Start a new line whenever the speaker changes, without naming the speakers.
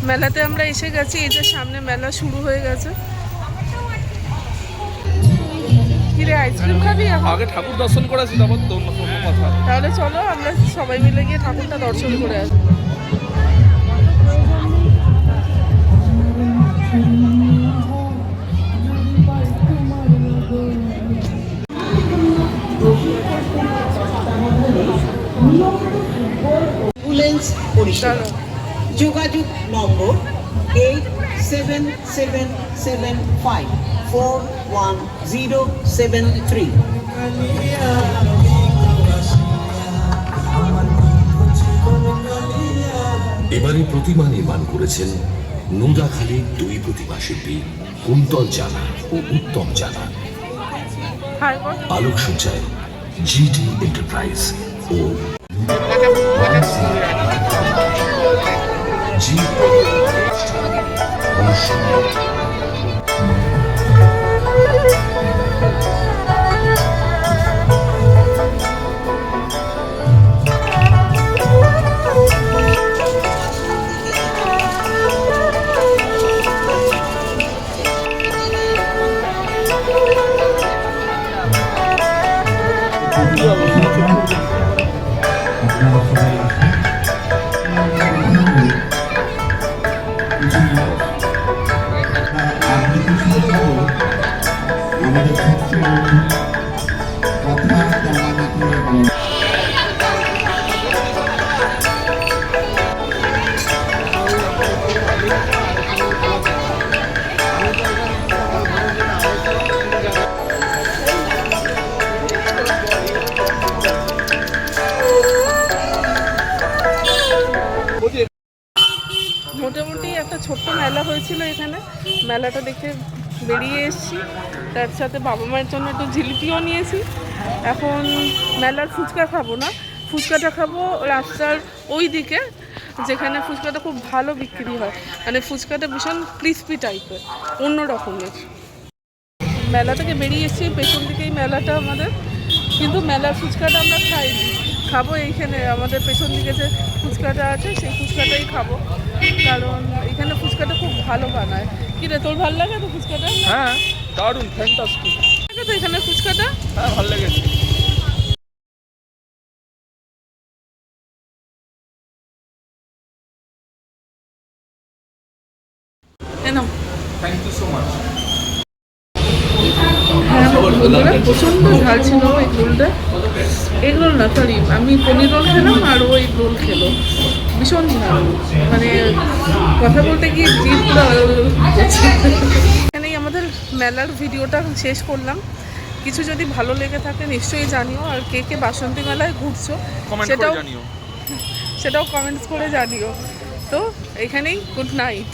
মেলাতে আমরা এসে গেছি, এই যে সামনে মেলা শুরু হয়ে গেছে। কিরে আইসক্রিম খাবি?
আগে ঠাকুর দর্শন করেছি, তারপর তো অন্য কথা।
তাহলে চলো আমরা সবাই মিলে গিয়ে ঠাকুরটা দর্শন করে আসবো।
অ্যাম্বুলেন্স পরিষেবা যোগাযোগ নম্বর 8777541073।
এবারে প্রতিমা নির্মাণ করেছেন নোদাখালীর দুই প্রতিমা শিল্পী কুন্তল জানা ও উত্তম জানা। আলোকসজ্জায় জিটি এন্টারপ্রাইজ ও জি অনুষ্ঠান।
মোটামুটি একটা ছোট্ট মেলা হয়েছিল এখানে, মেলাটা দেখে বেরিয়ে এসেছি। তার সাথে বাবা মায়ের জন্য একটু জিলিপিও নিয়েছি। এখন মেলার ফুচকা খাবো না, ফুচকাটা খাবো রাস্তার ওই দিকে, যেখানে ফুচকাটা খুব ভালো বিক্রি হয়। মানে ফুচকাটা ভীষণ ক্রিস্পি টাইপের, অন্য রকমের। মেলা থেকে বেরিয়ে এসেছি, পেছন দিকেই মেলাটা আমাদের, কিন্তু মেলার ফুচকাটা আমরা খাইনি। খাবো এইখানে আমাদের পেছন দিকে যে ফুচকাটা আছে সেই ফুচকাটাই খাবো, কারণ এখানে ফুচকাটা খুব ভালো বানায়। কি রে, তোর ভালো লাগে তো ফুচকাটা?
হ্যাঁ, দারুণ, ফ্যান্টাস্টিক।
লাগে তো এখানে ফুচকাটা?
হ্যাঁ, ভালো লেগেছে। Thank you so much.
হ্যাঁ বন্ধুরা, প্রচণ্ড ঝাল ছিল এই রোলটা। এগ রোল না, সরি, আমি পনির রোল খেলাম আর ও এগ রোল খেলো। ভীষণ ঝাল, মানে কথা বলতে গিয়ে জিভটা। এখানেই আমাদের মেলার ভিডিওটা শেষ করলাম। কিছু যদি ভালো লেগে থাকে নিশ্চয়ই জানিও, আর কে কে বাসন্তী মেলায় ঘুরছো সেটাও কমেন্টস করে জানিও। তো এখানেই গুড নাইট।